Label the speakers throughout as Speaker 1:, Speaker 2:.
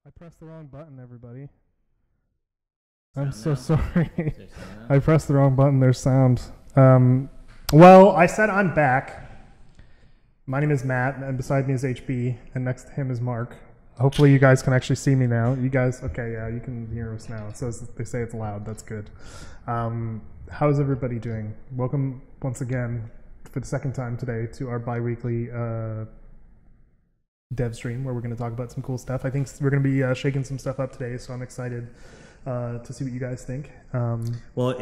Speaker 1: I pressed the wrong button, everybody. I'm so sorry. I pressed the wrong button. There's sound. Well, I said I'm back. My name is Matt, and beside me is HB, and next to him is Mark. Hopefully you guys can actually see me now. You guys, okay, yeah, you can hear us now. It says they say it's loud. That's good. How's everybody doing? Welcome once again for the second time today to our bi-weekly dev stream where we're going to talk about some cool stuff. I think we're going to be shaking some stuff up today, so I'm excited to see what you guys think.
Speaker 2: Well,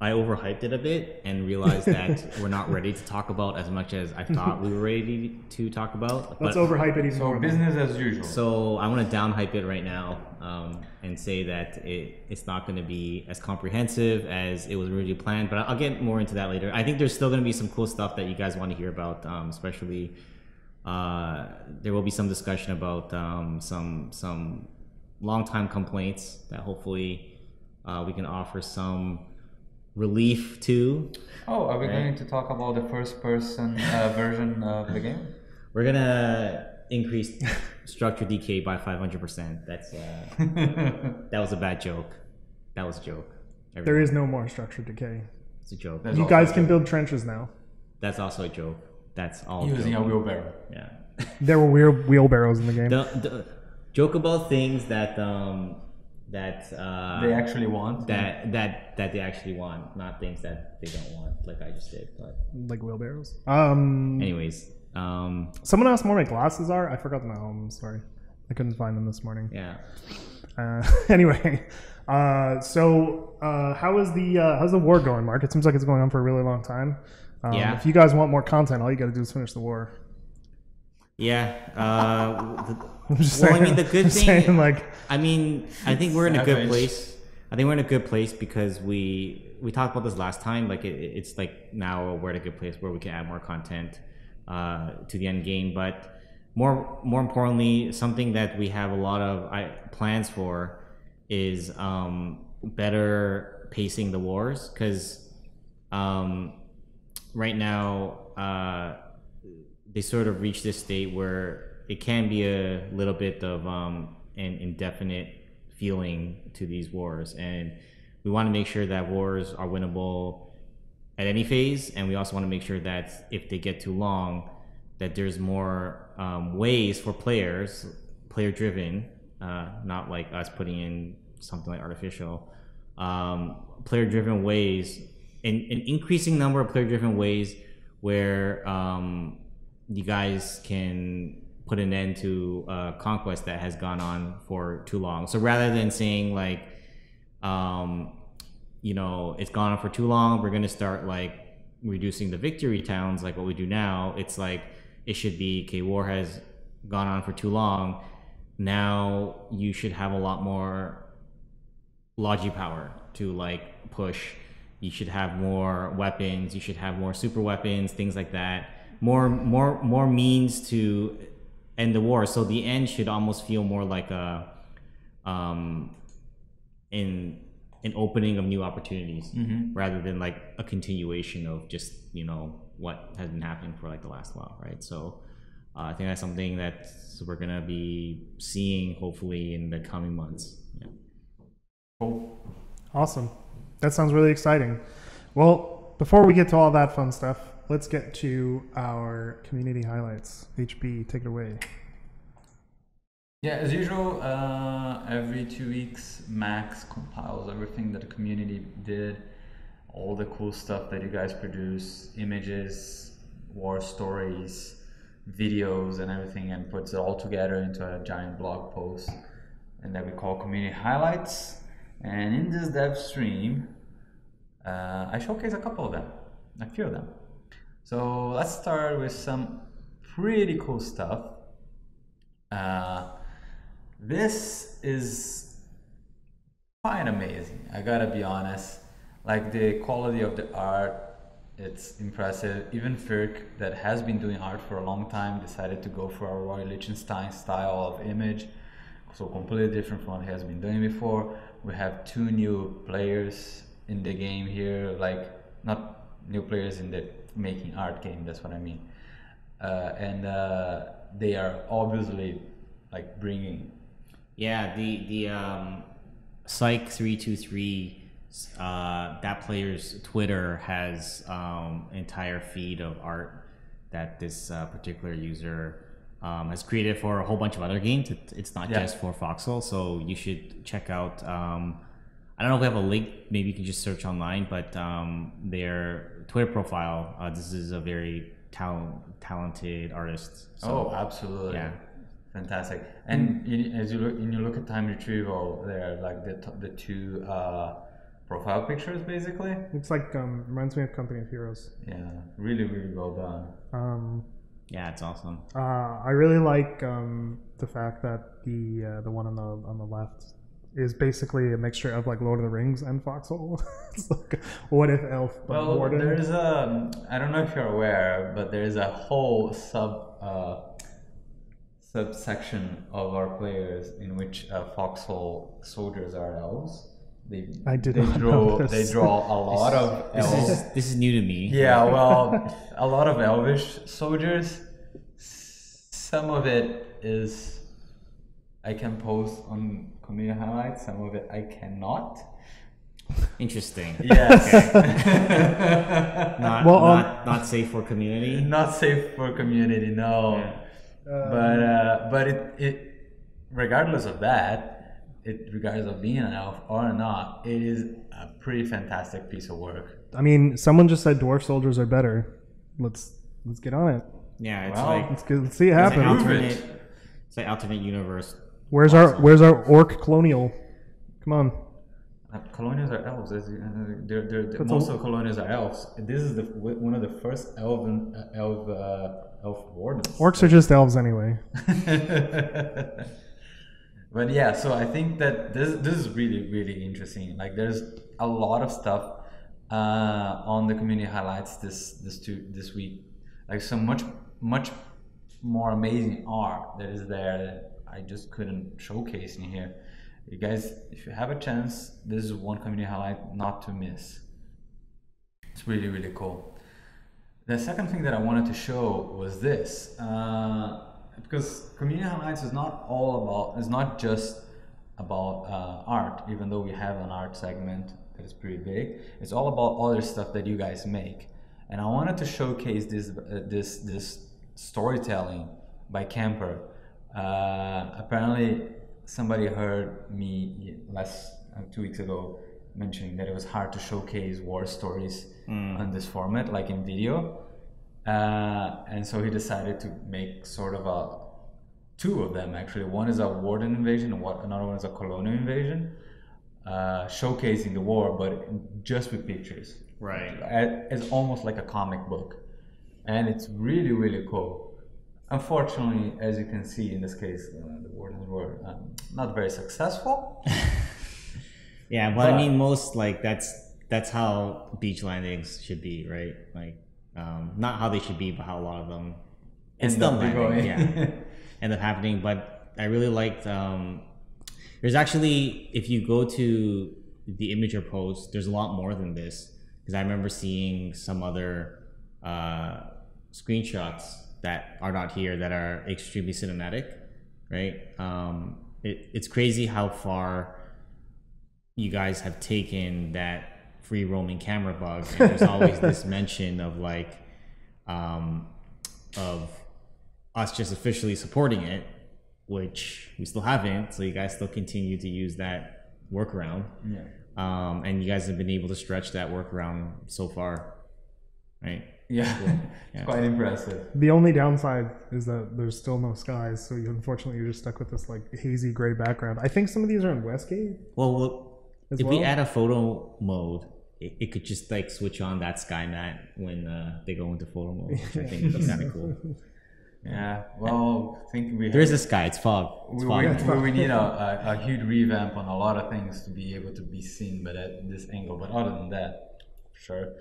Speaker 2: I overhyped it a bit and realized that we're not ready to talk about as much as I thought we were ready to talk about.
Speaker 1: Let's overhype it even more.
Speaker 3: So business as usual.
Speaker 2: So I want to downhype it right now and say that it's not going to be as comprehensive as it was originally planned, but I'll get more into that later. I think there's still going to be some cool stuff that you guys want to hear about, especially there will be some discussion about some long-time complaints that hopefully we can offer some relief to.
Speaker 3: Oh, are we going to talk about the first-person version of the game?
Speaker 2: We're gonna increase structure decay by 500%. That's that was a bad joke. That was a joke.
Speaker 1: There is no more structure decay.
Speaker 2: It's a joke.
Speaker 1: You guys can build trenches now.
Speaker 2: That's also a joke. That's all.
Speaker 3: Using a wheelbarrow.
Speaker 2: Yeah.
Speaker 1: There were weird wheelbarrows in the game.
Speaker 2: The joke about things that
Speaker 3: they actually want.
Speaker 2: That they actually want, not things that they don't want, like I just did. But
Speaker 1: like wheelbarrows.
Speaker 2: Anyways,
Speaker 1: someone asked where my glasses are. I forgot them at home. I'm sorry, I couldn't find them this morning.
Speaker 2: Yeah.
Speaker 1: Anyway, so how's the war going, Mark? It seems like it's going on for a really long time.
Speaker 2: Yeah.
Speaker 1: If you guys want more content, all you got to do is finish the war.
Speaker 2: Yeah.
Speaker 1: I'm just
Speaker 2: well,
Speaker 1: saying,
Speaker 2: I mean, the good
Speaker 1: I'm
Speaker 2: thing.
Speaker 1: saying, like,
Speaker 2: I mean, I think we're in a good
Speaker 3: Savage.
Speaker 2: place. I think we're in a good place because we talked about this last time. Like it's like now we're in a good place where we can add more content to the end game. But more importantly, something that we have a lot of plans for is better pacing the wars, because right now they sort of reach this state where it can be a little bit of an indefinite feeling to these wars, and we want to make sure that wars are winnable at any phase, and we also want to make sure that if they get too long, that there's more ways for player driven, not like us putting in something like artificial, player driven ways, an increasing number of player driven ways where you guys can put an end to conquest that has gone on for too long. So rather than saying like, it's gone on for too long, we're going to start like reducing the victory towns like what we do now. It's like, it should be, okay, war has gone on for too long. Now you should have a lot more logi power to like push. You should have more weapons. You should have more super weapons, things like that. More means to end the war. So the end should almost feel more like an opening of new opportunities, rather than like a continuation of just what has been happening for like the last while, right? So I think that's something that we're gonna be seeing hopefully in the coming months. Yeah.
Speaker 3: Cool.
Speaker 1: Awesome. That sounds really exciting. Well, before we get to all that fun stuff, let's get to our community highlights. HB, take it away.
Speaker 3: Yeah, as usual, every 2 weeks, Max compiles everything that the community did, all the cool stuff that you guys produce, images, war stories, videos, and everything, and puts it all together into a giant blog post, and that we call community highlights. And in this dev stream, I showcase a couple of them, a few of them. So let's start with some pretty cool stuff. This is quite amazing, I gotta be honest. Like, the quality of the art, it's impressive. Even Firk, that has been doing art for a long time, decided to go for a Roy Lichtenstein style of image, so completely different from what he has been doing before. We have 2 new players in the game here, like not new players in the making art game, that's what I mean. and they are obviously like bringing.
Speaker 2: Yeah, the Psych323, that player's Twitter has entire feed of art that this particular user has created for a whole bunch of other games. It's not just for Foxhole, so you should check out. I don't know if we have a link. Maybe you can just search online, but their Twitter profile. This is a very talented artist. So,
Speaker 3: oh, absolutely.
Speaker 2: Yeah.
Speaker 3: Fantastic. And as you look at time retrieval, they're like the two profile pictures basically.
Speaker 1: It's like reminds me of Company of Heroes.
Speaker 3: Yeah, really, really well done.
Speaker 2: Yeah, it's awesome.
Speaker 1: I really like the fact that the one on the left is basically a mixture of like Lord of the Rings and Foxhole. It's like what if Elf?
Speaker 3: Well, there's a I don't know if you're aware, but there's a whole subsection of our players in which Foxhole soldiers are elves. They draw a lot of elves.
Speaker 2: This is new to me.
Speaker 3: Yeah, well, a lot of elvish soldiers. Some of it is I can post on community highlights. Some of it I cannot.
Speaker 2: Interesting.
Speaker 3: Yes.
Speaker 2: Okay. Not safe for community.
Speaker 3: Not safe for community. No. Yeah. But it regardless of that, regardless of being an elf or not, it is a pretty fantastic piece of work.
Speaker 1: I mean, someone just said dwarf soldiers are better. Let's get on it.
Speaker 2: Yeah, it's
Speaker 1: let's see it happen.
Speaker 2: It's like alternate universe.
Speaker 1: Where's our orc colonial? Come on.
Speaker 3: Colonials are elves. Most of colonials are elves. This is one of the first elf wardens.
Speaker 1: Orcs are just elves anyway.
Speaker 3: But yeah, so I think that this is really, really interesting. Like there's a lot of stuff on the community highlights this week. Like so much more amazing art that is there that I just couldn't showcase in here. You guys, if you have a chance, this is one community highlight not to miss. It's really, really cool. The second thing that I wanted to show was this, because community highlights is not just about art, even though we have an art segment that is pretty big. It's all about other stuff that you guys make. And I wanted to showcase this storytelling by Camper. Apparently, somebody heard me 2 weeks ago mentioning that it was hard to showcase war stories on this format, like in video. And so he decided to make sort of two of them actually. One is a warden invasion and another one is a colonial invasion, showcasing the war, but just with pictures.
Speaker 2: Right.
Speaker 3: It's almost like a comic book. And it's really, really cool. Unfortunately, as you can see in this case, the wardens were not very successful.
Speaker 2: Yeah, but I mean, most like that's how beach landings should be, right? Like, not how they should be, but how a lot of them end up happening. But I really liked. There's actually, if you go to the Imager post, there's a lot more than this, because I remember seeing some other screenshots that are not here that are extremely cinematic, right? It's crazy how far you guys have taken that free roaming camera bug, and there's always this mention of like of us just officially supporting it, which we still haven't, so you guys still continue to use that workaround. And you guys have been able to stretch that workaround so far, right?
Speaker 3: Yeah, cool. It's quite impressive.
Speaker 1: The only downside is that there's still no skies, so unfortunately you're just stuck with this like hazy gray background. I think some of these are in Westgate.
Speaker 2: Well, if we add a photo mode, it could just like switch on that sky mat when they go into photo mode, which I think is kind of cool.
Speaker 3: Yeah, well, I think
Speaker 2: there's a sky. It's fog.
Speaker 3: We need a huge revamp on a lot of things to be able to be seen, but at this angle. But other than that, for sure.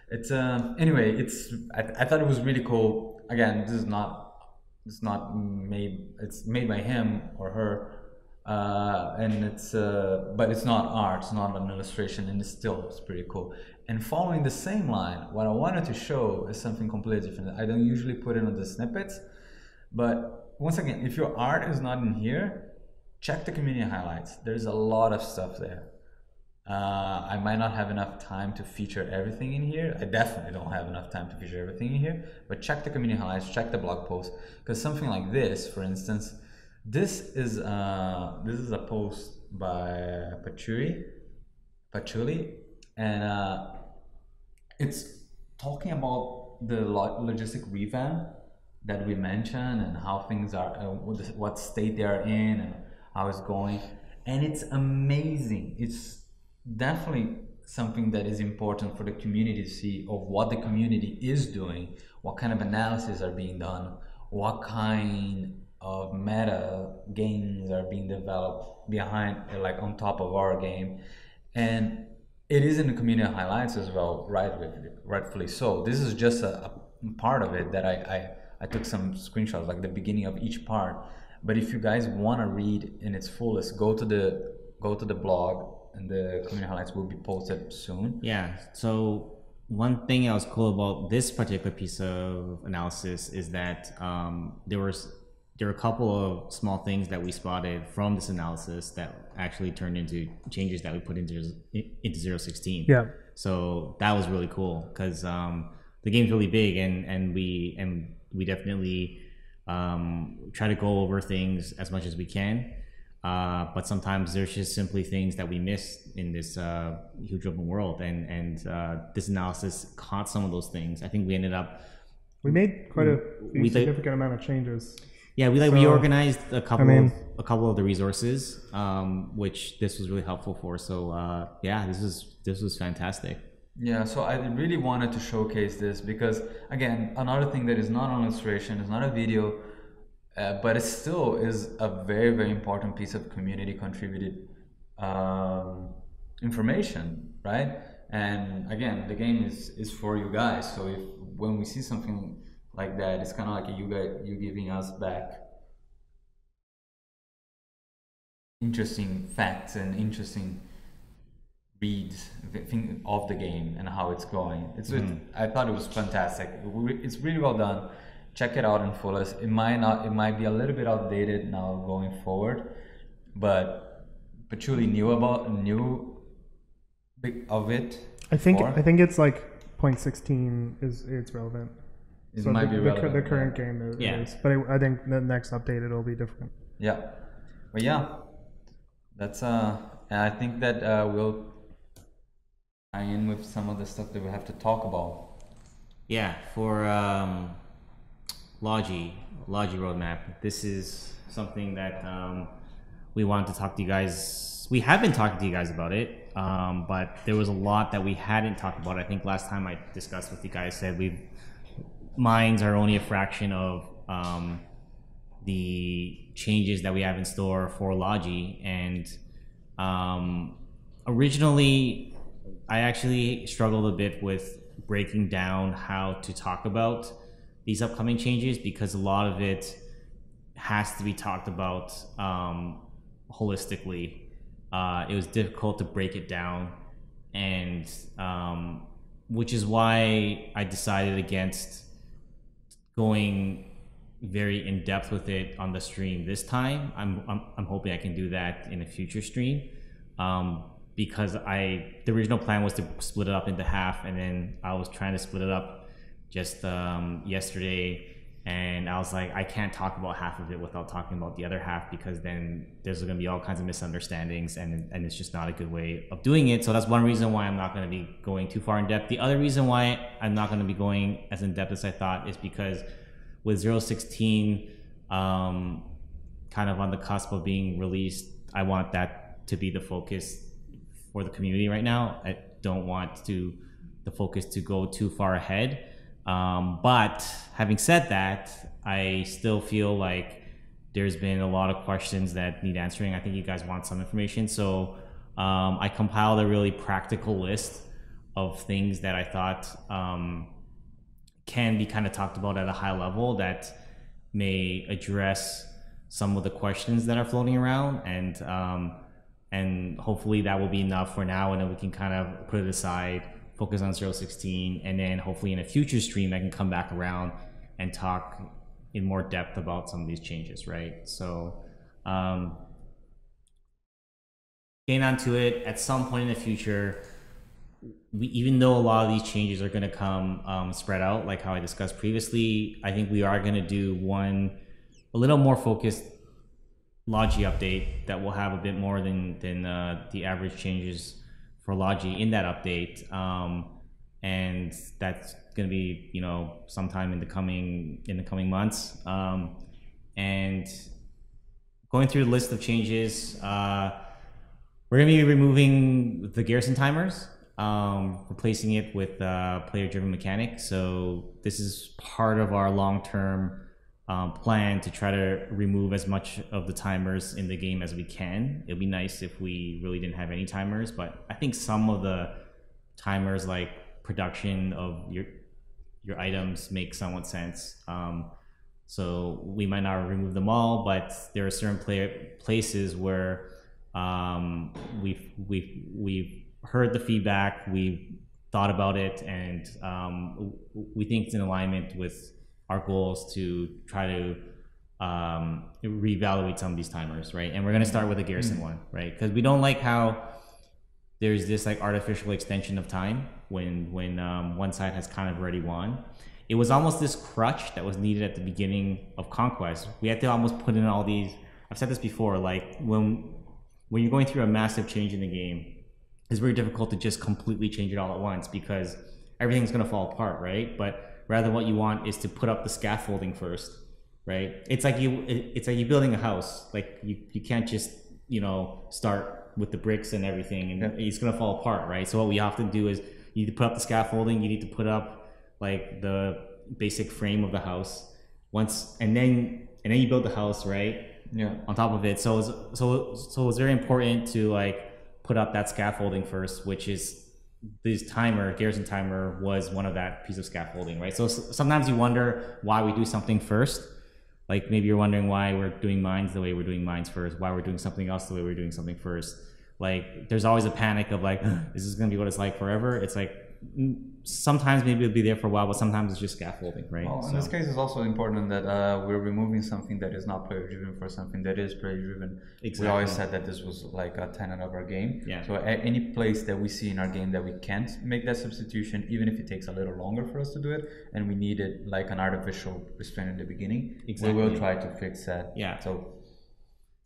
Speaker 3: It's anyway. I thought it was really cool. Again, it's not made. It's made by him or her. and it's but it's not art, it's not an illustration, and it's pretty cool. And following the same line, what I wanted to show is something completely different. I don't usually put it on the snippets, but once again, if your art is not in here, check the community highlights. There's a lot of stuff there. I might not have enough time to feature everything in here. I definitely don't have enough time to feature everything in here, but check the community highlights, check the blog post, because something like this, for instance, this is a post by Patchouli, and it's talking about the logistic revamp that we mentioned and how things are, what state they are in and how it's going, and it's amazing. It's definitely something that is important for the community to see of what the community is doing, what kind of analysis are being done, what kind of meta games are being developed behind, like on top of our game. And it is in the community highlights as well, rightfully so. This is just a part of it that I took some screenshots, like the beginning of each part. But if you guys want to read in its fullest, go to the blog, and the community highlights will be posted soon.
Speaker 2: Yeah. So one thing that was cool about this particular piece of analysis is that there were a couple of small things that we spotted from this analysis that actually turned into changes that we put into 016.
Speaker 1: Yeah.
Speaker 2: So that was really cool because the game's really big, and we definitely try to go over things as much as we can. But sometimes there's just simply things that we miss in this huge open world, and this analysis caught some of those things. I think we ended up.
Speaker 1: We made quite a significant amount of changes.
Speaker 2: Yeah, we reorganized a couple of the resources, which this was really helpful for. So yeah, this was fantastic.
Speaker 3: Yeah, so I really wanted to showcase this because, again, another thing that is not an illustration, is not a video, but it still is a very, very important piece of community contributed information, right? And again, the game is for you guys. So when we see something like that, it's kind of like you giving us back interesting facts and interesting reads of the game and how it's going. I thought it was fantastic. It's really well done. Check it out in fullest. It might be a little bit outdated now going forward, but Patchouli knew of it.
Speaker 1: I think it's like 0.16 it's relevant.
Speaker 3: It might be relevant.
Speaker 1: The current game is, but I think the next update it'll be different.
Speaker 3: Yeah, but yeah, that's and I think that we'll tie in with some of the stuff that we have to talk about.
Speaker 2: Yeah, for Logi roadmap. This is something that we wanted to talk to you guys. We have been talking to you guys about it, but there was a lot that we hadn't talked about. I think last time I discussed with you guys, said mines are only a fraction of the changes that we have in store for Logi. And originally, I actually struggled a bit with breaking down how to talk about these upcoming changes, because a lot of it has to be talked about holistically. It was difficult to break it down, and which is why I decided against going very in depth with it on the stream this time. I'm hoping I can do that in a future stream, because the original plan was to split it up into half, and then I was trying to split it up just yesterday, and I was like, I can't talk about half of it without talking about the other half, because then there's going to be all kinds of misunderstandings, and it's just not a good way of doing it. So that's one reason why I'm not going to be going too far in depth. The other reason why I'm not going to be going as in depth as I thought is because with 016 kind of on the cusp of being released, I want that to be the focus for the community right now. I don't want the focus to go too far ahead. But having said that, I still feel like there's been a lot of questions that need answering. I think you guys want some information. So I compiled a really practical list of things that I thought can be kind of talked about at a high level that may address some of the questions that are floating around, and hopefully that will be enough for now, and then we can kind of put it aside, focus on 0.16, and then hopefully in a future stream I can come back around and talk in more depth about some of these changes, right? So getting onto it, at some point in the future, even though a lot of these changes are going to come spread out, like how I discussed previously, I think we are going to do a little more focused Logi update that will have a bit more than the average changes for Logi in that update, and that's going to be, you know, sometime in the coming months. And going through the list of changes, we're going to be removing the garrison timers, replacing it with player-driven mechanics. So this is part of our long-term plan to try to remove as much of the timers in the game as we can. It'd be nice if we really didn't have any timers, but I think some of the timers, like production of your items, make somewhat sense. So we might not remove them all, but there are certain places where we've heard the feedback, we've thought about it, and we think it's in alignment with our goals to try to reevaluate some of these timers, right? And we're going to start with the garrison one, right? Because we don't like how there's this like artificial extension of time when one side has kind of already won. It was almost this crutch that was needed at the beginning of Conquest. We had to almost put in all these, I've said this before, like when you're going through a massive change in the game, it's very difficult to just completely change it all at once because everything's going to fall apart, right? But rather what you want is to put up the scaffolding first, right? It's like you building a house. Like you can't just, you know, start with the bricks and everything and it's going to fall apart, right? So what we often do is you need to put up the scaffolding, you need to put up like the basic frame of the house and then you build the house, right?
Speaker 3: Yeah.
Speaker 2: On top of it. So it's very important to like put up that scaffolding first, which is this garrison timer was one of that piece of scaffolding, right? So sometimes you wonder why we do something first. Like maybe you're wondering why we're doing mines the way we're doing mines first, why we're doing something else the way we're doing something first. Like there's always a panic of like, is this going to be what it's like forever? It's like sometimes maybe it'll be there for a while, but sometimes it's just scaffolding, right?
Speaker 3: Well, in this case, it's also important that we're removing something that is not player-driven for something that is player-driven.
Speaker 2: Exactly.
Speaker 3: We always said that this was like a tenet of our game.
Speaker 2: Yeah.
Speaker 3: So at any place that we see in our game that we can't make that substitution, even if it takes a little longer for us to do it, and we needed like an artificial restraint in the beginning, we will try to fix that.
Speaker 2: Yeah.
Speaker 3: So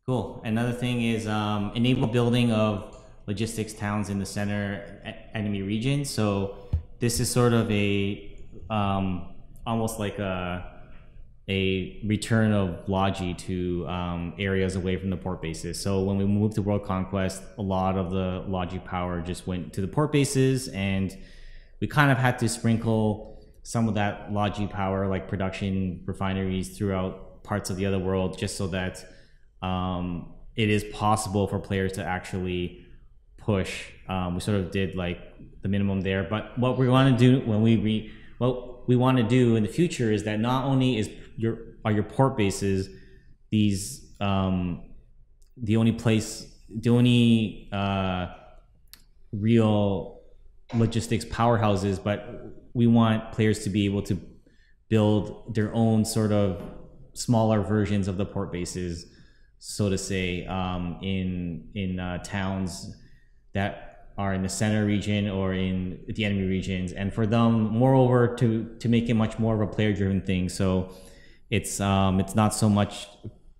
Speaker 2: cool. Another thing is enable building of logistics towns in the center enemy region. So this is sort of a almost like a return of Logi to areas away from the port bases. So when we moved to World Conquest, a lot of the Logi power just went to the port bases, and we kind of had to sprinkle some of that Logi power, like production refineries, throughout parts of the other world, just so that it is possible for players to actually push. We sort of did like the minimum there, but what we want to do what we want to do in the future is that not only are your port bases these the only real logistics powerhouses, but we want players to be able to build their own sort of smaller versions of the port bases, so to say, in towns that are in the center region or in the enemy regions, and for them, moreover, to make it much more of a player-driven thing. So it's not so much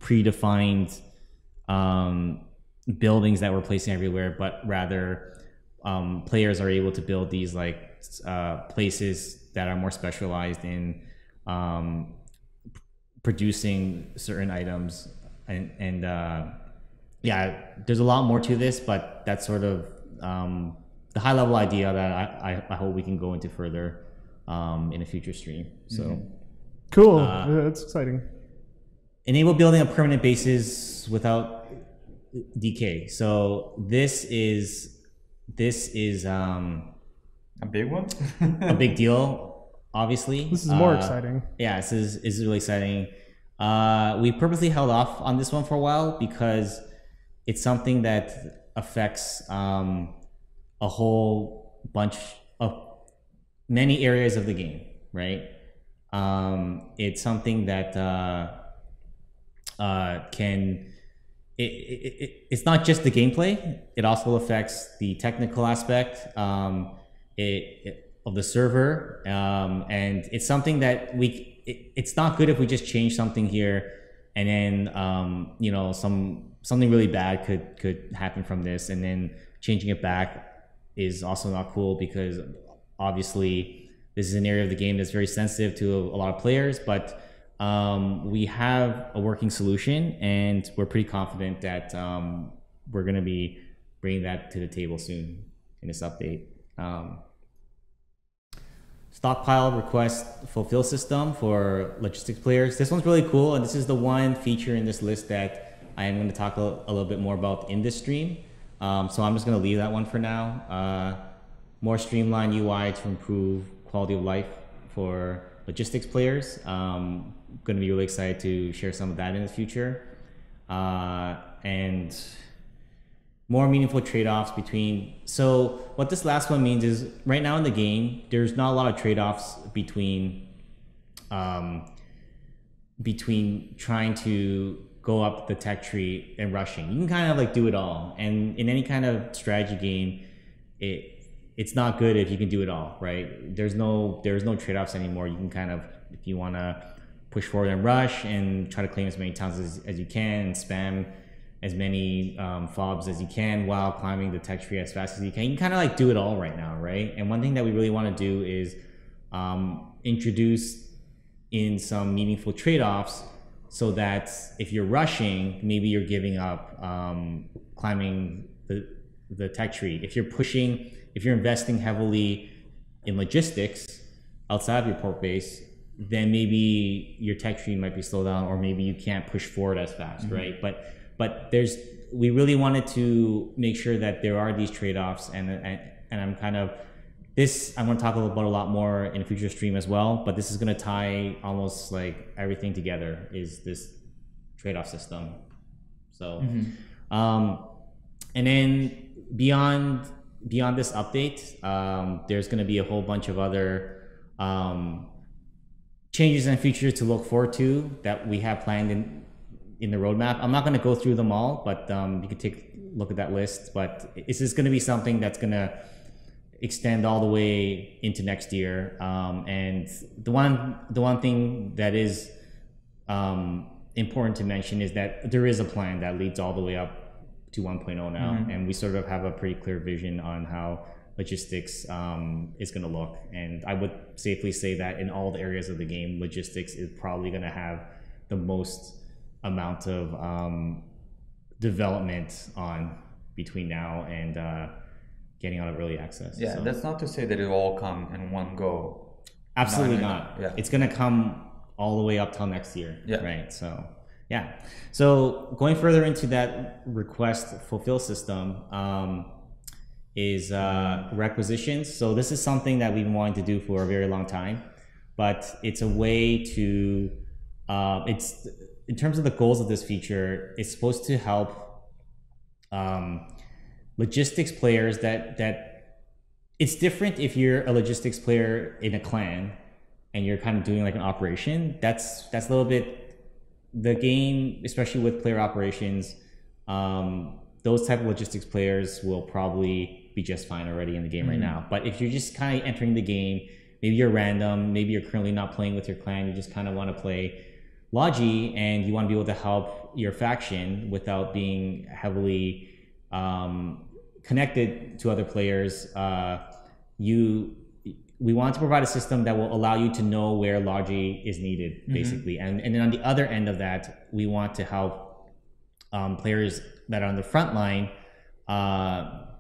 Speaker 2: predefined buildings that we're placing everywhere, but rather players are able to build these like places that are more specialized in producing certain items, and yeah, there's a lot more to this, but that's sort of the high level idea that I hope we can go into further in a future stream. So
Speaker 1: cool. That's exciting.
Speaker 2: Enable building of permanent bases without decay. So this is
Speaker 3: a big one.
Speaker 2: a big deal, obviously.
Speaker 1: This is more exciting.
Speaker 2: Yeah, this is really exciting. We purposely held off on this one for a while because it's something that affects a whole bunch of many areas of the game, right? It's something that it's not just the gameplay. It also affects the technical aspect of the server, and it's something that it's not good if we just change something here and then you know, something really bad could happen from this, and then changing it back is also not cool because obviously this is an area of the game that's very sensitive to a lot of players, but we have a working solution, and we're pretty confident that we're going to be bringing that to the table soon in this update. Stockpile request fulfill system for logistics players. This one's really cool, and this is the one feature in this list that I am going to talk a little bit more about in this stream. So I'm just going to leave that one for now. More streamlined UI to improve quality of life for logistics players. Going to be really excited to share some of that in the future. And more meaningful trade-offs between. So what this last one means is right now in the game, there's not a lot of trade-offs between trying to go up the tech tree and rushing. You can kind of like do it all. And in any kind of strategy game, it's not good if you can do it all, right? There's no trade-offs anymore. You can kind of, if you want to push forward and rush and try to claim as many towns as you can and spam as many fobs as you can while climbing the tech tree as fast as you can kind of like do it all right now, right? And one thing that we really want to do is introduce in some meaningful trade-offs so that if you're rushing, maybe you're giving up climbing the tech tree. If you're investing heavily in logistics outside of your port base, then maybe your tech tree might be slowed down, or maybe you can't push forward as fast, right? But we really wanted to make sure that there are these trade-offs, and I'm going to talk about a lot more in a future stream as well, but this is going to tie almost like everything together, is this trade-off system. So, and then beyond this update, there's going to be a whole bunch of other changes and features to look forward to that we have planned in the roadmap. I'm not going to go through them all, but you can take a look at that list. But this is going to be something that's going to extend all the way into next year. And the one thing that is important to mention is that there is a plan that leads all the way up to 1.0 now, and we sort of have a pretty clear vision on how logistics is going to look. And I would safely say that in all the areas of the game, logistics is probably going to have the most amount of development on between now and getting out of early access.
Speaker 3: Yeah, so that's not to say that it will all come in one go.
Speaker 2: Absolutely not. Yeah. It's going to come all the way up till next year.
Speaker 3: Yeah.
Speaker 2: Right. So yeah. So going further into that request fulfill system is requisitions. So this is something that we've been wanting to do for a very long time, but it's a way to it's in terms of the goals of this feature, it's supposed to help logistics players that it's different if you're a logistics player in a clan and you're kind of doing like an operation. That's a little bit the game, especially with player operations. Those type of logistics players will probably be just fine already in the game right now. But if you're just kind of entering the game, maybe you're random, maybe you're currently not playing with your clan, you just kind of want to play Logi and you want to be able to help your faction without being heavily connected to other players. We want to provide a system that will allow you to know where Logi is needed, basically. And then on the other end of that, we want to help players that are on the front line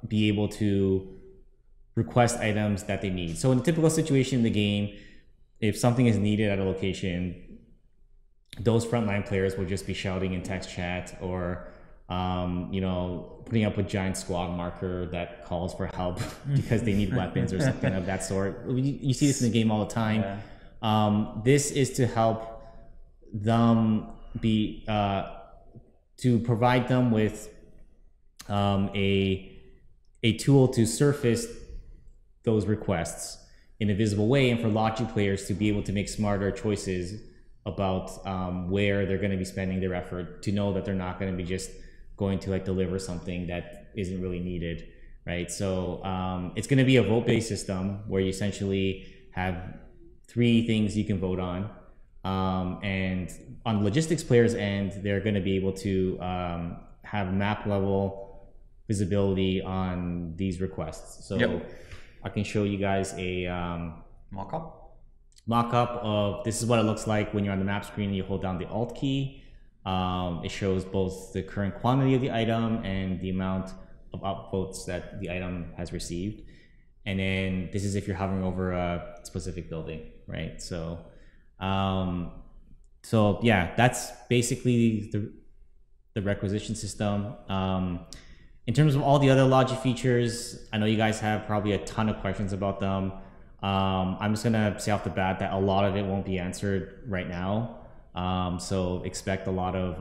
Speaker 2: be able to request items that they need. So in a typical situation in the game, if something is needed at a location, those frontline players will just be shouting in text chat or putting up a giant squad marker that calls for help because they need weapons or something of that sort. You see this in the game all the time. Yeah. This is to help them be to provide them with a tool to surface those requests in a visible way, and for Logi players to be able to make smarter choices about where they're going to be spending their effort, to know that they're not going to be just going to like deliver something that isn't really needed, right? So it's going to be a vote-based system where you essentially have 3 things you can vote on, and on the logistics players end, they're going to be able to have map level visibility on these requests. So I can show you guys a mock-up of this is what it looks like when you're on the map screen and you hold down the Alt key. It shows both the current quantity of the item and the amount of upvotes that the item has received. And then this is if you're hovering over a specific building, right? So, yeah, that's basically the requisition system. In terms of all the other Logi features, I know you guys have probably a ton of questions about them. I'm just gonna say off the bat that a lot of it won't be answered right now. So expect a lot of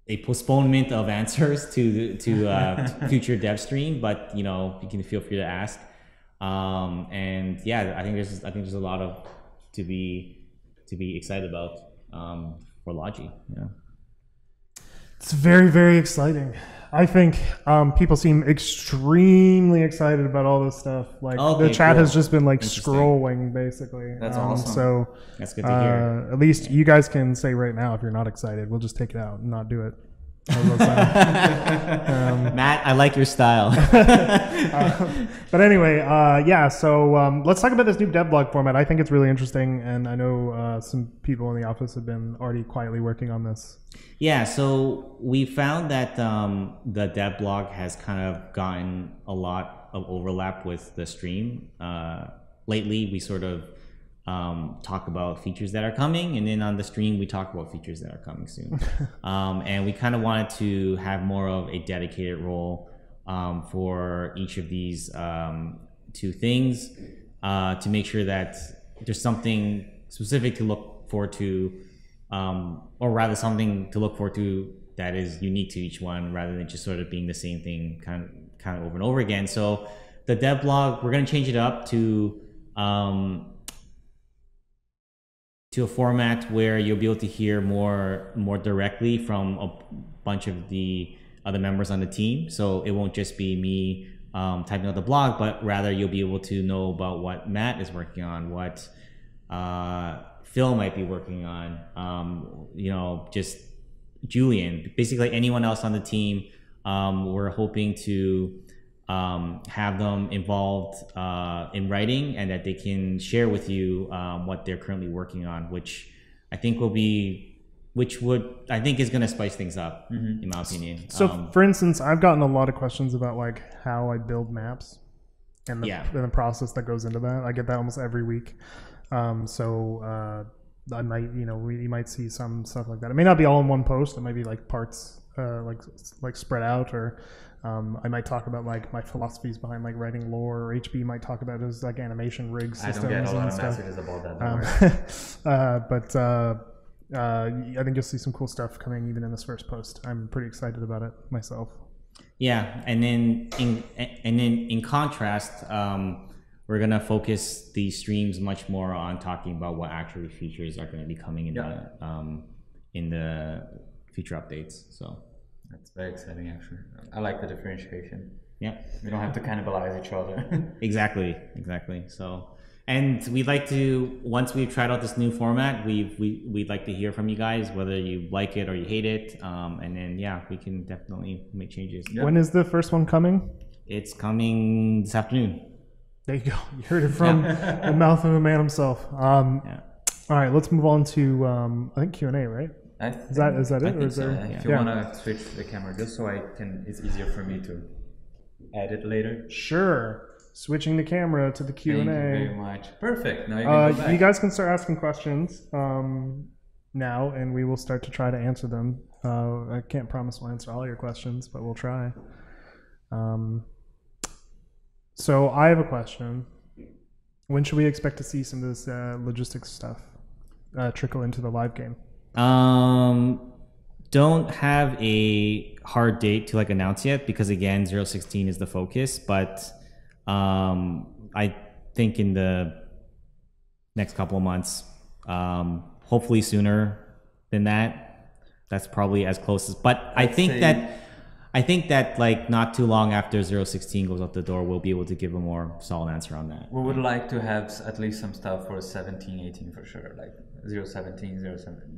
Speaker 2: a postponement of answers to future Devstream, but you know, you can feel free to ask. And yeah, I think there's a lot of to be excited about for Logi. Yeah.
Speaker 1: It's very, very exciting. I think people seem extremely excited about all this stuff. Like the chat has just been like scrolling basically.
Speaker 3: That's awesome.
Speaker 1: So
Speaker 2: that's good to hear.
Speaker 1: At least you guys can say right now if you're not excited. We'll just take it out and not do it.
Speaker 2: Matt, I like your style.
Speaker 1: But anyway, yeah. So let's talk about this new dev blog format. I think it's really interesting, and I know some people in the office have been already quietly working on this.
Speaker 2: Yeah. So we found that the dev blog has kind of gotten a lot of overlap with the stream. Lately, we sort of talk about features that are coming, and then on the stream we talk about features that are coming soon. And we kind of wanted to have more of a dedicated role for each of these 2 things to make sure that there's something specific to look forward to, or rather something to look forward to that is unique to each one, rather than just sort of being the same thing kind of over and over again. So the dev blog, we're going to change it up to a format where you'll be able to hear more directly from a bunch of the other members on the team. So it won't just be me typing out the blog, but rather you'll be able to know about what Matt is working on, what Phil might be working on, you know, just Julian, basically anyone else on the team. We're hoping to have them involved in writing, and that they can share with you what they're currently working on, which I think is going to spice things up, in my opinion.
Speaker 1: So for instance, I've gotten a lot of questions about like how I build maps and the process that goes into that. I get that almost every week. I might, you know, you might see some stuff like that. It may not be all in one post. It might be like parts, like spread out, or I might talk about like my philosophies behind like writing lore, or HB might talk about his like animation rig systems.
Speaker 3: I don't get a lot of
Speaker 1: stuff.
Speaker 3: messages about that.
Speaker 1: But I think you'll see some cool stuff coming even in this first post. I'm pretty excited about it myself.
Speaker 2: Yeah, and then in contrast, we're gonna focus these streams much more on talking about what actual features are going to be coming in the future updates. So
Speaker 3: that's very exciting, actually. I like the differentiation.
Speaker 2: Yeah,
Speaker 3: we don't have to cannibalize each other.
Speaker 2: Exactly. So, and we'd like to, once we've tried out this new format, we'd like to hear from you guys whether you like it or you hate it, and then we can definitely make changes.
Speaker 1: Yep. When is the first one coming?
Speaker 2: It's coming this afternoon.
Speaker 1: There you go. You heard it from the mouth of the man himself. All right, let's move on to I think Q&A, right? Is that it? Or is there?
Speaker 3: If you want to switch the camera, just so it's easier for me to edit later.
Speaker 1: Sure. Switching the camera to the Q&A.
Speaker 3: Thank you very much. Perfect. Now you can go back.
Speaker 1: You guys can start asking questions now, and we will start to try to answer them. I can't promise we'll answer all your questions, but we'll try. So I have a question. When should we expect to see some of this logistics stuff trickle into the live game?
Speaker 2: Don't have a hard date to like announce yet because again 016 is the focus, but I think in the next couple of months, hopefully sooner than that. That's probably as close as, but I think that like not too long after 016 goes out the door, we'll be able to give a more solid answer on that.
Speaker 3: We would like to have at least some stuff for 17, 18 for sure, like 017,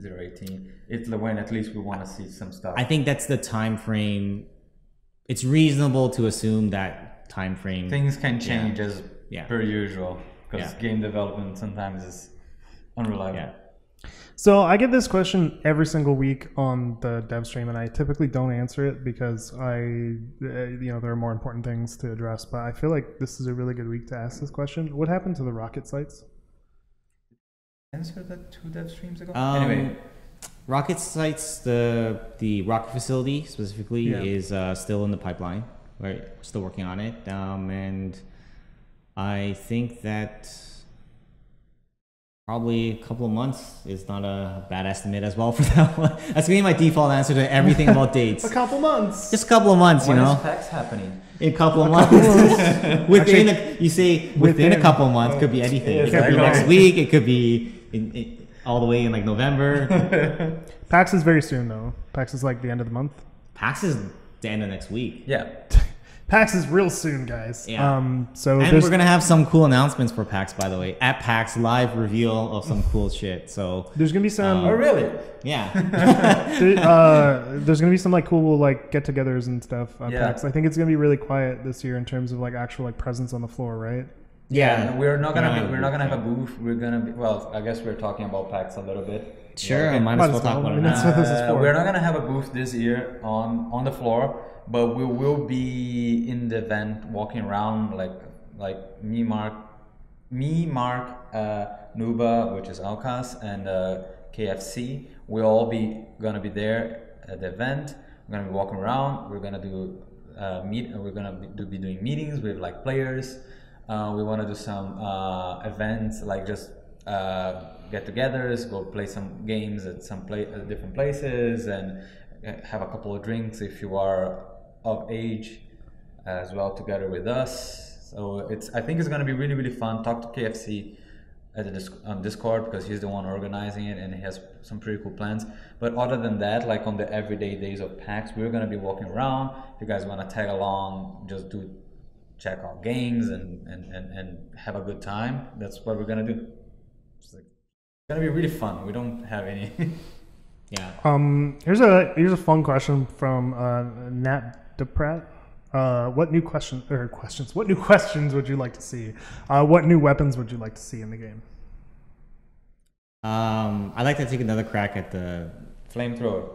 Speaker 3: 018. It's when at least we want to see some stuff.
Speaker 2: I think that's the time frame. It's reasonable to assume that time frame.
Speaker 3: Things can change as per usual because
Speaker 2: Yeah.
Speaker 3: game development sometimes is unreliable.
Speaker 2: Yeah.
Speaker 1: So I get this question every single week on the dev stream, and I typically don't answer it because there are more important things to address. But I feel like this is a really good week to ask this question. What happened to the rocket sites?
Speaker 3: Answer that 2 dev streams ago.
Speaker 2: Anyway, rocket sites, the rocket facility specifically is still in the pipeline. We're still working on it, and I think that probably a couple of months is not a bad estimate as well for that one. That's gonna be my default answer to everything about dates.
Speaker 1: A couple months.
Speaker 2: Just a couple of months,
Speaker 3: when
Speaker 2: you know.
Speaker 3: is PAX happening?
Speaker 2: In a couple of months. within a couple of months, could be anything. It could be next week. It could be all the way in like November.
Speaker 1: PAX is very soon though. PAX is like the end of the month.
Speaker 2: PAX is the end of next week.
Speaker 3: Yeah.
Speaker 1: PAX is real soon, guys.
Speaker 2: Yeah.
Speaker 1: And
Speaker 2: we're gonna have some cool announcements for PAX, by the way. At PAX, live reveal of some cool shit. So
Speaker 1: there's gonna be some.
Speaker 3: Oh really?
Speaker 2: Yeah.
Speaker 1: There's gonna be some like cool like get-togethers and stuff at
Speaker 3: Yeah.
Speaker 1: PAX. I think it's gonna be really quiet this year in terms of like actual like presence on the floor, right?
Speaker 2: Yeah.
Speaker 3: We're not gonna have a booth. We're gonna be, well, I guess we're talking about PAX a little bit.
Speaker 2: Sure,
Speaker 3: Yeah.
Speaker 2: might as well talk about it
Speaker 1: That's
Speaker 2: now.
Speaker 1: what this is for.
Speaker 3: We're not gonna have a booth this year on the floor, but we will be in the event walking around like me, Mark, Nuba, which is Alcas, and KFC. We'll all be gonna be there at the event. We're gonna be walking around. We're gonna do We're gonna be doing meetings with like players. We want to do some events like just get-togethers, go play some games at some different places, and have a couple of drinks if you are of age as well together with us. So I think it's going to be really, really fun. Talk to KFC on Discord because he's the one organizing it and he has some pretty cool plans. But other than that, like on the everyday days of PAX, we're going to be walking around. If you guys want to tag along, just check out games and have a good time. That's what we're going to do. It's going to be really fun. We don't have any...
Speaker 2: Yeah.
Speaker 1: Here's a fun question from Nat DePratt. What new questions would you like to see? What new weapons would you like to see in the game?
Speaker 2: I'd like to take another crack at the
Speaker 3: flamethrower.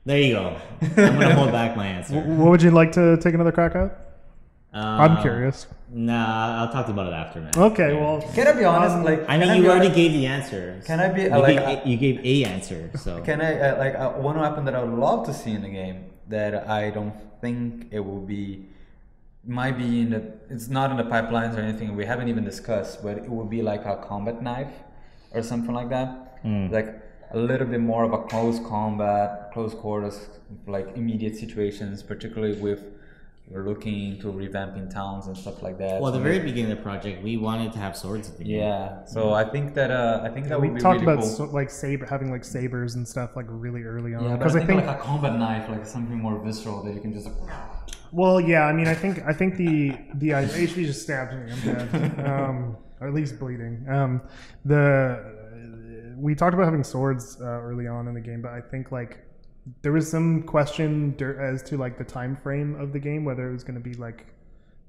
Speaker 2: There you go. I'm gonna hold back my answer.
Speaker 1: What would you like to take another crack at? I'm curious.
Speaker 2: Nah, I'll talk to you about it after, man.
Speaker 1: Okay, well,
Speaker 3: Can I be honest?
Speaker 2: I know you already gave the answer.
Speaker 3: Can I be
Speaker 2: you gave a answer? So
Speaker 3: can I one weapon that I would love to see in the game that I don't think it will be, might be in the, it's not in the pipelines or anything. We haven't even discussed, but it would be like a combat knife or something like that. Like a little bit more of a close combat, close quarters, like immediate situations, particularly with. We're looking into revamping towns and stuff like that.
Speaker 2: Well, at the very beginning of the project, we wanted to have swords at the game.
Speaker 3: Yeah, so I think that
Speaker 1: we
Speaker 3: would be
Speaker 1: talked
Speaker 3: really
Speaker 1: about
Speaker 3: cool.
Speaker 1: having like sabers and stuff like really early on.
Speaker 3: Yeah,
Speaker 1: because
Speaker 3: I think like a combat knife, like something more visceral that you can just.
Speaker 1: Well, yeah, I mean, I think the HP just stabbed me. I'm dead, or at least bleeding. We talked about having swords early on in the game, but I think like. There was some question as to like the time frame of the game, whether it was going to be like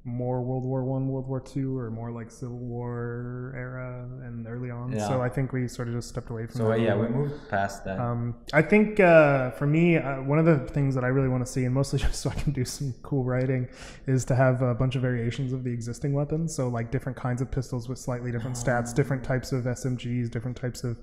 Speaker 1: more World War I, World War II, or more like Civil War era and early on.
Speaker 3: Yeah.
Speaker 1: So I think we sort of just stepped away from that.
Speaker 3: So yeah, we moved past that.
Speaker 1: I think for me, one of the things that I really want to see, and mostly just so I can do some cool writing, is to have a bunch of variations of the existing weapons. So like different kinds of pistols with slightly different stats, different types of SMGs, different types of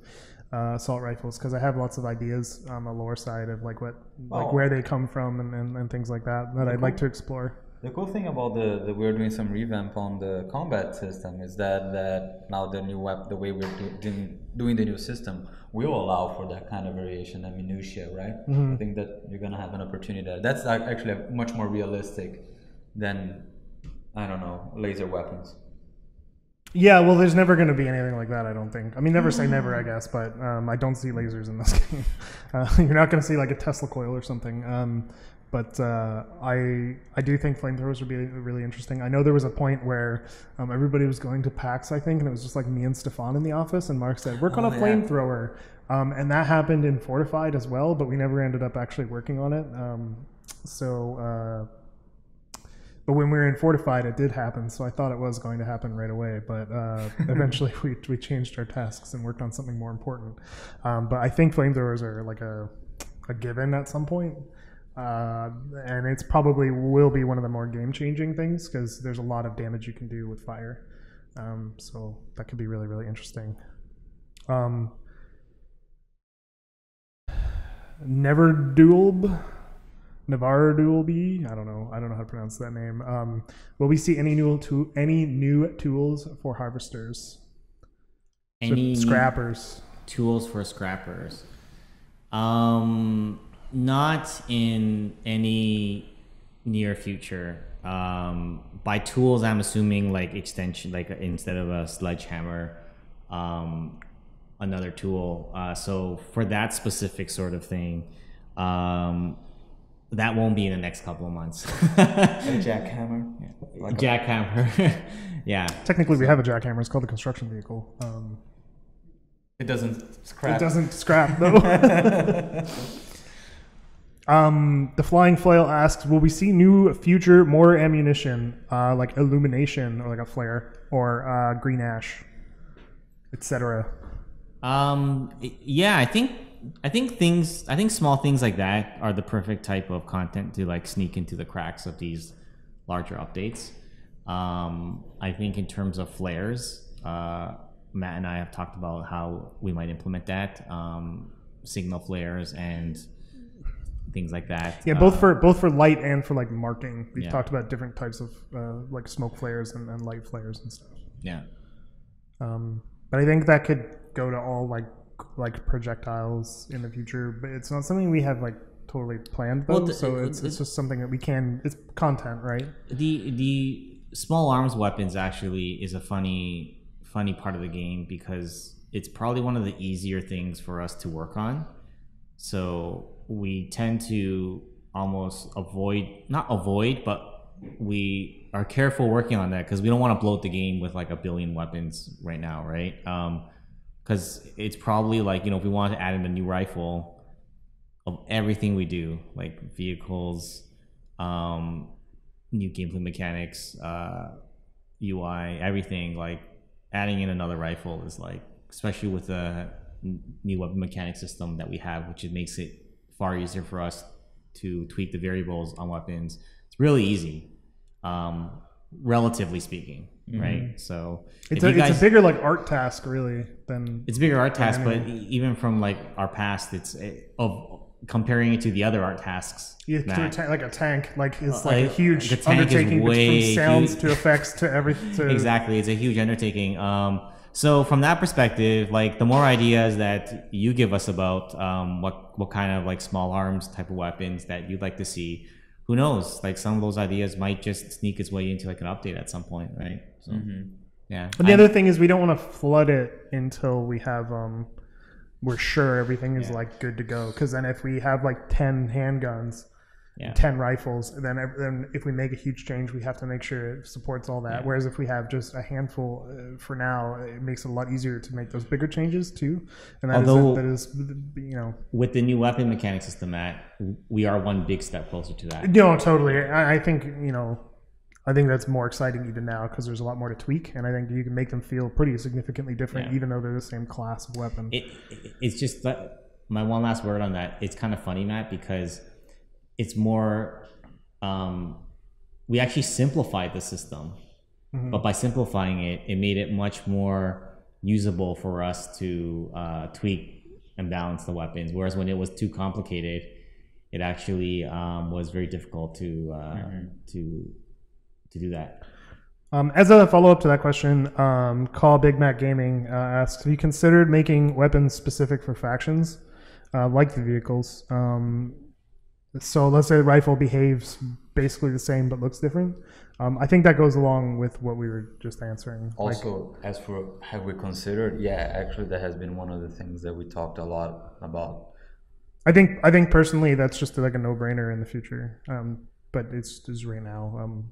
Speaker 1: assault rifles, because I have lots of ideas on the lore side of like where they come from and things like that I'd like to explore.
Speaker 3: The cool thing about the we're doing some revamp on the combat system is that now the new the way we're doing the new system will allow for that kind of variation and minutia, right? I think that you're gonna have an opportunity there. That's actually much more realistic than, I don't know, laser weapons.
Speaker 1: Yeah, well, there's never going to be anything like that, I don't think. I mean, never say never, I guess, but I don't see lasers in this game. You're not going to see like a Tesla coil or something. But I do think flamethrowers would be really interesting. I know there was a point where everybody was going to PAX, I think, and it was just like me and Stefan in the office, and Mark said, work on a flamethrower. And that happened in Fortified as well, but we never ended up actually working on it. But when we were in Fortified, it did happen, so I thought it was going to happen right away. But eventually, we changed our tasks and worked on something more important. But I think flamethrowers are like a given at some point, and it's probably will be one of the more game-changing things because there's a lot of damage you can do with fire. So that could be really, really interesting. Navarre Dualby, I don't know how to pronounce that name. Will we see any new tools for harvesters?
Speaker 2: Any
Speaker 1: scrappers?
Speaker 2: Tools for scrappers? Not in any near future. By tools, I'm assuming like extension, like instead of a sledgehammer, another tool. So for that specific sort of thing, that won't be in the next couple of months.
Speaker 3: A jackhammer?
Speaker 2: Yeah. Like jackhammer. Yeah.
Speaker 1: Technically, we have a jackhammer. It's called a construction vehicle.
Speaker 3: It doesn't scrap.
Speaker 1: It doesn't scrap, though. The Flying Flail asks, will we see new future, more ammunition, like illumination or like a flare or green ash, etc.?
Speaker 2: Yeah, I think small things like that are the perfect type of content to like sneak into the cracks of these larger updates. I think in terms of flares, Matt and I have talked about how we might implement that, signal flares and things like that.
Speaker 1: Yeah, both for light and for like marking. We've talked about different types of like smoke flares and light flares and stuff.
Speaker 2: Yeah.
Speaker 1: But I think that could go to all like projectiles in the future, but it's not something we have like totally planned though. So it's just something that we can. It's content, right?
Speaker 2: The small arms weapons actually is a funny part of the game because it's probably one of the easier things for us to work on. So we tend to almost not avoid, but we are careful working on that because we don't want to bloat the game with like a billion weapons right now, right? Because it's probably like, if we want to add in a new rifle, of everything we do, like vehicles, new gameplay mechanics, UI, everything, like adding in another rifle is like, especially with the new weapon mechanic system that we have, which it makes it far easier for us to tweak the variables on weapons. It's really easy, relatively speaking. Right, so
Speaker 1: it's a bigger like art task really than
Speaker 2: it's a bigger art task, but even from like our past, it's comparing it to the other art tasks.
Speaker 1: Yeah, like a tank, like it's like a huge undertaking from sounds to effects to everything.
Speaker 2: Exactly, it's a huge undertaking. So from that perspective, like the more ideas that you give us about what kind of like small arms type of weapons that you'd like to see, who knows? Like some of those ideas might just sneak its way into like an update at some point, right? So, yeah.
Speaker 1: But the other thing is we don't want to flood it until we have we're sure everything is like good to go. Because then if we have like 10 handguns, 10 rifles, then if we make a huge change, we have to make sure it supports all that. Whereas if we have just a handful for now, it makes it a lot easier to make those bigger changes too. And that is
Speaker 2: with the new weapon mechanic system, Matt, we are one big step closer to that.
Speaker 1: No, totally. I think I think that's more exciting even now because there's a lot more to tweak, and I think you can make them feel pretty significantly different, even though they're the same class of weapon.
Speaker 2: It's just my one last word on that. It's kind of funny, Matt, because it's more, we actually simplified the system, but by simplifying it, it made it much more usable for us to tweak and balance the weapons. Whereas when it was too complicated, it actually was very difficult to do that.
Speaker 1: As a follow-up to that question, Call Big Mac Gaming asks, have you considered making weapons specific for factions, like the vehicles? So let's say the rifle behaves basically the same but looks different. I think that goes along with what we were just answering.
Speaker 3: Also, as for have we considered, yeah, actually that has been one of the things that we talked a lot about.
Speaker 1: I think personally that's just like a no-brainer in the future, but it's just right now.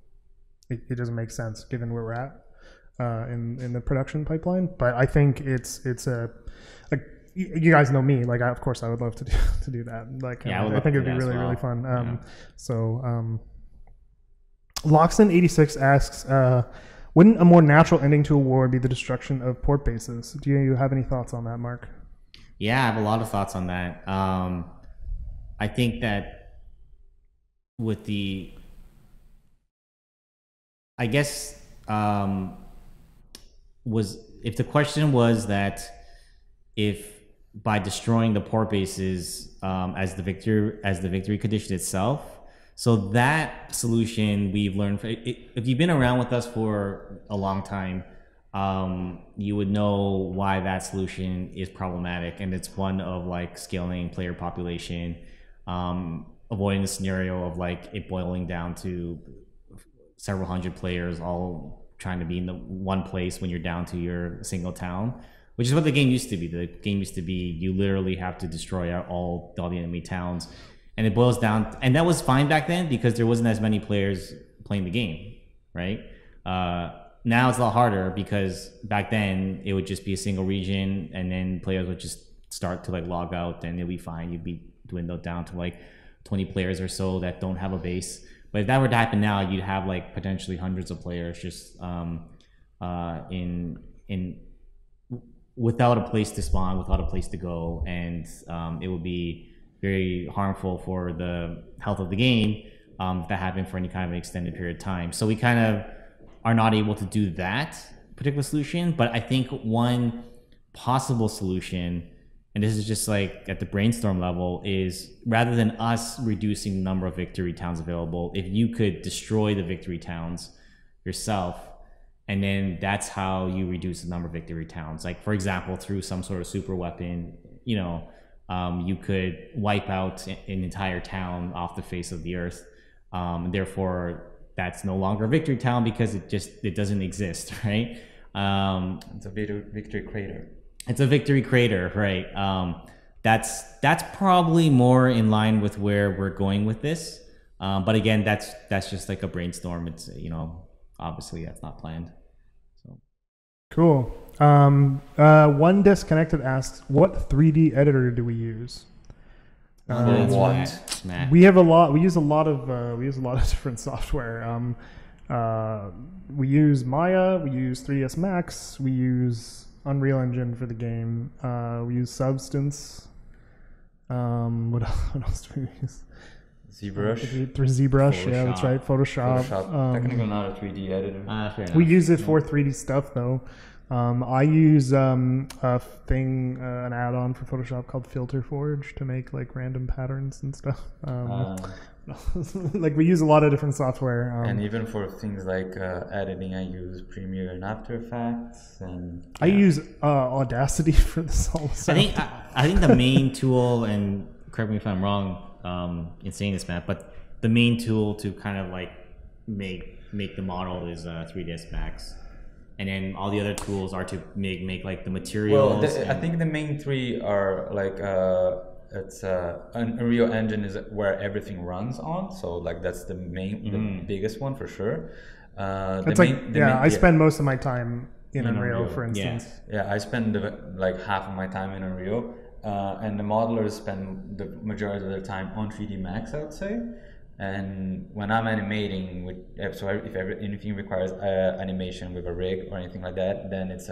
Speaker 1: It doesn't make sense given where we're at in the production pipeline. But I think it's a like you guys know me. Like of course I would love to do that. Like
Speaker 2: yeah,
Speaker 1: I think it'd be really fun. So Loxton86 asks, wouldn't a more natural ending to a war be the destruction of port bases? Do you have any thoughts on that, Mark?
Speaker 2: Yeah, I have a lot of thoughts on that. I think that with the I guess if the question was that if by destroying the port bases as the victory condition itself, so that solution we've learned. If you've been around with us for a long time, you would know why that solution is problematic, and it's one of like scaling player population, avoiding the scenario of like it boiling down to several hundred players all trying to be in the one place when you're down to your single town, which is what the game used to be. The game used to be you literally have to destroy all the enemy towns, and it boils down, and that was fine back then because there wasn't as many players playing the game, right? Now it's a lot harder because back then it would just be a single region, and then players would just start to like log out, and it'd be fine. You'd be dwindled down to like 20 players or so that don't have a base. But if that were to happen now, you'd have like potentially hundreds of players just without a place to spawn, without a place to go, and it would be very harmful for the health of the game if that happened for any kind of an extended period of time. So we kind of are not able to do that particular solution. But I think one possible solution, and this is just like at the brainstorm level, is rather than us reducing the number of victory towns available, if you could destroy the victory towns yourself, and then that's how you reduce the number of victory towns. Like for example, through some sort of super weapon, you could wipe out an entire town off the face of the earth. Therefore, that's no longer a victory town because it doesn't exist, right?
Speaker 3: It's a victory crater.
Speaker 2: It's a victory crater, right? That's probably more in line with where we're going with this. But again, that's just like a brainstorm. It's obviously that's not planned. So
Speaker 1: cool. One Disconnected asks, what 3D editor do we use?
Speaker 2: Matt.
Speaker 1: We use a lot of different software. We use Maya, we use 3ds Max, we use Unreal Engine for the game. We use Substance. What else do we use?
Speaker 3: ZBrush.
Speaker 1: ZBrush, yeah, that's right. Photoshop.
Speaker 3: Technically not a 3D editor.
Speaker 1: We use it for 3D stuff though. I use an add-on for Photoshop called Filter Forge to make like random patterns and stuff. Like we use a lot of different software.
Speaker 3: And even for things like editing, I use Premiere and After Effects, and
Speaker 1: I use Audacity for this whole stuff.
Speaker 2: I think the main tool, and correct me if I'm wrong in saying this, Matt, but the main tool to kind of like make the model is 3ds Max. And then all the other tools are to make like the materials.
Speaker 3: Well, I think the main three are like it's Unreal Engine is where everything runs on. So like that's the the biggest one for sure.
Speaker 1: I spend most of my time in Unreal, for instance.
Speaker 3: Yeah, I spend like half of my time in Unreal, and the modelers spend the majority of their time on 3D Max, I would say. And when I'm animating, if anything requires animation with a rig or anything like that, then it's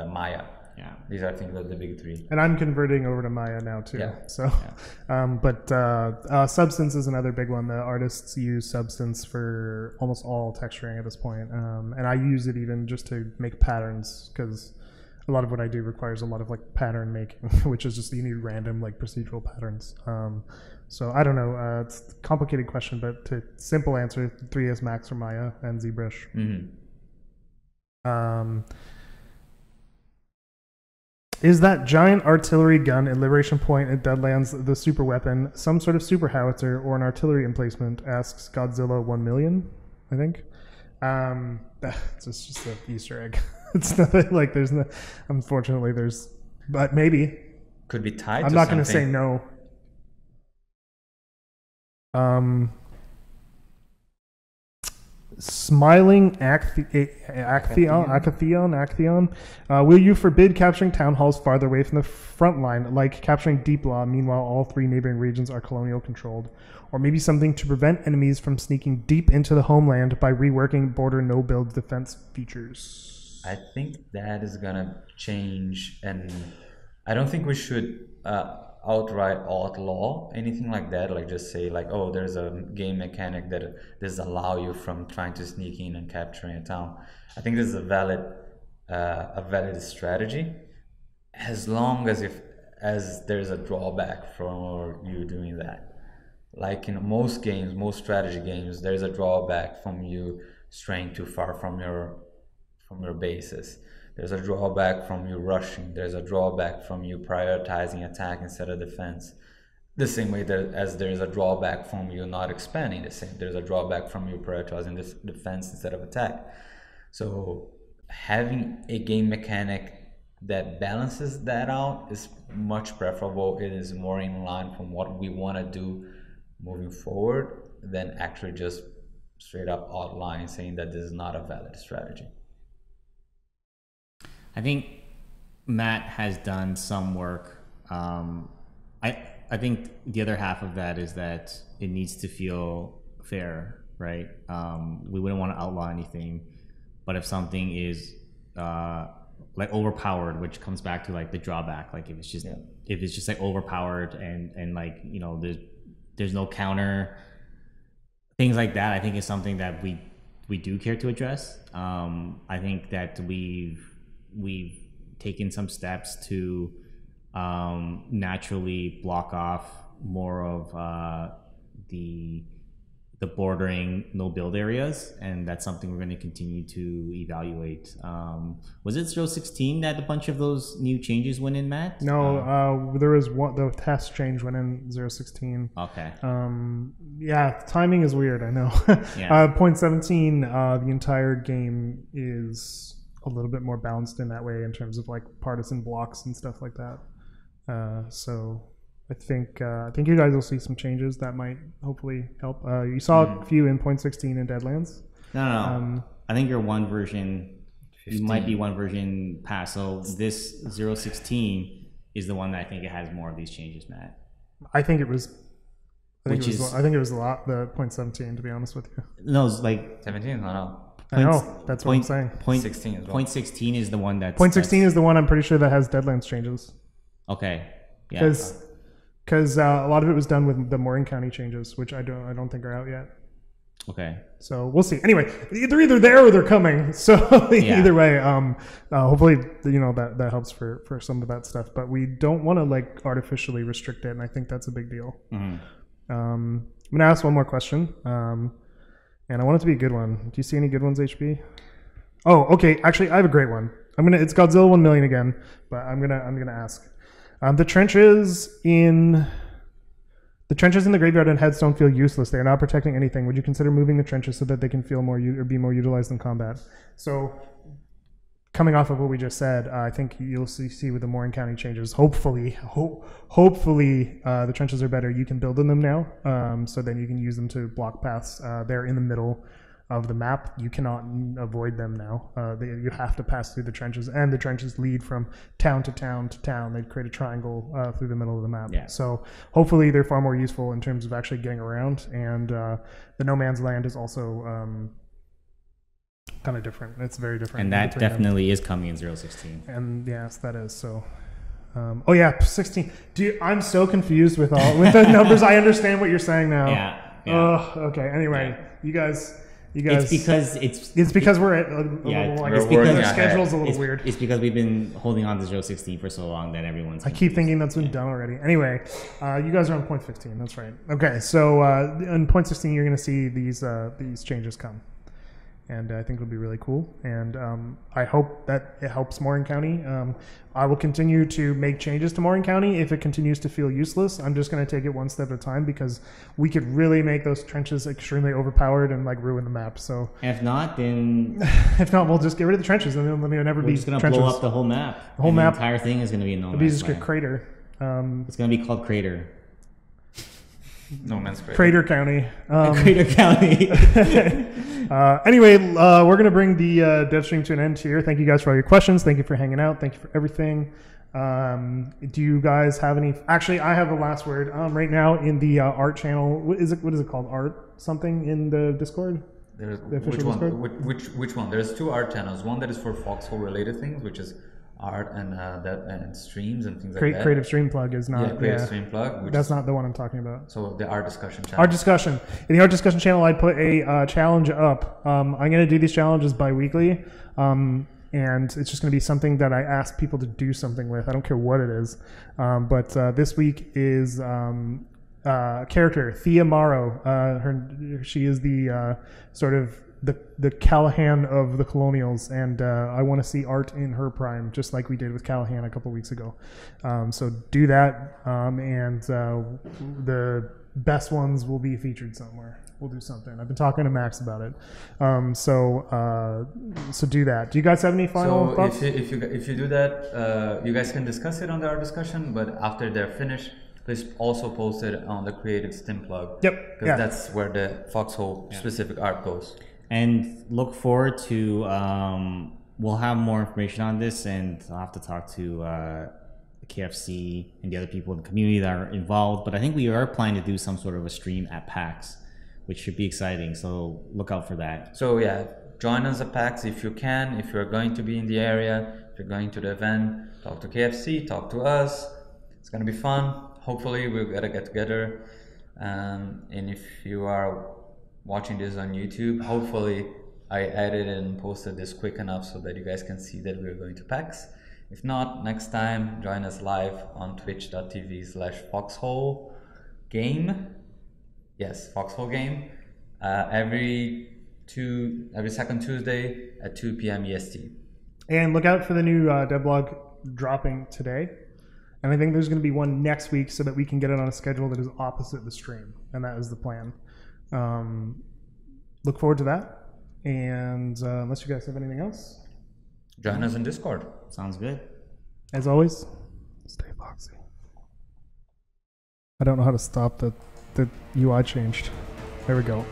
Speaker 3: Maya. Yeah, these are things that the big three.
Speaker 1: And I'm converting over to Maya now too. Yeah. So, but Substance is another big one. The artists use Substance for almost all texturing at this point, and I use it even just to make patterns because a lot of what I do requires a lot of like pattern making, which is just you need random like procedural patterns. So I don't know. It's a complicated question, but to simple answer, 3S Max for Maya and ZBrush. Is that giant artillery gun at Liberation Point at Deadlands the super weapon, some sort of super howitzer, or an artillery emplacement? Asks Godzilla 1 million, I think. It's just an Easter egg. It's nothing like there's no. Unfortunately, there's, but maybe
Speaker 3: could be tied.
Speaker 1: I'm not going to say no. Smiling Actheon. Will you forbid capturing town halls farther away from the front line, like capturing Deep Law? Meanwhile, all 3 neighboring regions are colonial controlled, or maybe something to prevent enemies from sneaking deep into the homeland by reworking border no-build defense features.
Speaker 3: I think that is gonna change, and I don't think we should outright outlaw anything like that, like just say like, oh, there's a game mechanic that does allow you from trying to sneak in and capturing a town. I think this is a valid strategy, as long as there's a drawback for you doing that. Like in most games, most strategy games, there's a drawback from you straying too far from your bases. There's a drawback from you rushing. There's a drawback from you prioritizing attack instead of defense. The same way as there's a drawback from you not expanding the same. There's a drawback from you prioritizing defense instead of attack. So having a game mechanic that balances that out is much preferable. It is more in line from what we want to do moving forward than actually just straight up outline saying that this is not a valid strategy.
Speaker 2: I think Matt has done some work. I think the other half of that is that it needs to feel fair, right? We wouldn't want to outlaw anything, but if something is like overpowered, which comes back to like the drawback, like if it's just like overpowered and like, you know, there's no counter, things like that, I think is something that we do care to address. I think that we've taken some steps to naturally block off more of the bordering no build areas, and that's something we're going to continue to evaluate. Was it 016 that a bunch of those new changes went in, Matt?
Speaker 1: No, there was one. The test change went in 016.
Speaker 2: Okay.
Speaker 1: Yeah, timing is weird. I know.
Speaker 2: Yeah.
Speaker 1: Point 17. The entire game is a little bit more balanced in that way in terms of like partisan blocks and stuff like that. So I think you guys will see some changes that might hopefully help. You saw a few in point 16 in Deadlands.
Speaker 2: No. I think you're one version.
Speaker 3: 15.
Speaker 2: You might be one version past. So this 016 is the one that I think it has more of these changes, Matt.
Speaker 1: I think it was a lot. The point 17, to be honest with you.
Speaker 2: No, it's like
Speaker 3: 17. No.
Speaker 1: I know. That's what I'm saying.
Speaker 2: Point
Speaker 3: 16 as well.
Speaker 2: Point 16 is the one that's...
Speaker 1: Point 16 is the one I'm pretty sure that has Deadlands changes.
Speaker 2: Okay. Yeah.
Speaker 1: Because a lot of it was done with the Marin County changes, which I don't think are out yet.
Speaker 2: Okay.
Speaker 1: So we'll see. Anyway, they're either there or they're coming. So either way, hopefully, you know, that helps for some of that stuff. But we don't want to like artificially restrict it, and I think that's a big deal.
Speaker 2: Mm-hmm.
Speaker 1: I'm gonna ask one more question. And I want it to be a good one. Do you see any good ones, HB? Oh, okay. Actually, I have a great one. It's Godzilla 1 million again, but I'm gonna ask. The trenches in the graveyard and headstone feel useless. They are not protecting anything. Would you consider moving the trenches so that they can feel more or be more utilized in combat? So, coming off of what we just said, I think you'll see with the Marin County changes. Hopefully, the trenches are better. You can build in them now, so then you can use them to block paths. They're in the middle of the map. You cannot avoid them now. You have to pass through the trenches, and the trenches lead from town to town to town. They create a triangle through the middle of the map.
Speaker 2: Yeah.
Speaker 1: So hopefully they're far more useful in terms of actually getting around. And the no man's land is also kind of different. It's very different.
Speaker 2: And that definitely is coming in 016.
Speaker 1: And yes, that is. So oh yeah, 16. I'm so confused with the numbers. I understand what you're saying now.
Speaker 2: Yeah.
Speaker 1: Oh, okay. Anyway, you guys, You guys,
Speaker 2: it's
Speaker 1: because we're at our schedule's a little weird.
Speaker 2: It's because we've been holding on to 016 for so long that everyone's.
Speaker 1: I keep thinking that's been done already. Anyway, you guys are on point 15. That's right. Okay, so on point 16, you're going to see these changes come. And I think it'll be really cool. And I hope that it helps Marin County. I will continue to make changes to Marin County if it continues to feel useless. I'm just going to take it one step at a time because we could really make those trenches extremely overpowered and like ruin the map. So
Speaker 2: and if not,
Speaker 1: we'll just get rid of the trenches and then they'll never be
Speaker 2: just going to
Speaker 1: trenches.
Speaker 2: blow up the whole map.
Speaker 1: The whole map.
Speaker 2: The entire thing is going to be no man's
Speaker 1: land. It'll be just
Speaker 2: land.
Speaker 1: a crater.
Speaker 2: It's going to be called Crater.
Speaker 3: No man's
Speaker 1: Crater County.
Speaker 2: Crater County.
Speaker 1: Anyway, we're going to bring the Devstream to an end here. Thank you guys for all your questions. Thank you for hanging out. Thank you for everything. Do you guys have any? Actually, I have the last word. Right now in the art channel, what is it called? Art something in the Discord?
Speaker 3: There's,
Speaker 1: the official Discord?
Speaker 3: Which one? There's two art channels. One that is for Foxhole related things, which is art and streams and things like that.
Speaker 1: Creative Stream Plug is not.
Speaker 3: Yeah, Creative Stream Plug.
Speaker 1: That's not the one I'm talking about.
Speaker 3: So the art discussion channel.
Speaker 1: Art discussion. In the art discussion channel, I put a challenge up. I'm going to do these challenges bi-weekly, and it's just going to be something that I ask people to do something with. I don't care what it is. But this week is character Thea Morrow. She is the sort of the Callahan of the Colonials, and I want to see art in her prime, just like we did with Callahan a couple weeks ago. So do that, and the best ones will be featured somewhere. We'll do something. I've been talking to Max about it. So do that. Do you guys have any final thoughts?
Speaker 3: If you do that, you guys can discuss it on the art discussion, but after they're finished, please also post it on the Creative Stim Plug.
Speaker 1: Yep.
Speaker 3: Because that's where the Foxhole specific art goes.
Speaker 2: And look forward to, we'll have more information on this, and I'll have to talk to the KFC and the other people in the community that are involved. But I think we are planning to do some sort of a stream at PAX, which should be exciting. So look out for that.
Speaker 3: So yeah, join us at PAX if you can. If you're going to be in the area, if you're going to the event, talk to KFC, talk to us. It's going to be fun. Hopefully we'll get together. And if you are watching this on YouTube, hopefully I edited and posted this quick enough so that you guys can see that we're going to PAX. If not, next time join us live on twitch.tv/Foxhole Game. Yes, Foxhole Game. Every second Tuesday at 2 p.m. EST.
Speaker 1: And look out for the new devlog dropping today. And I think there's going to be one next week so that we can get it on a schedule that is opposite the stream. And that is the plan. Look forward to that. And unless you guys have anything else,
Speaker 3: join us in Discord.
Speaker 2: Sounds good.
Speaker 1: As always, stay foxy. I don't know how to stop the UI changed. There we go.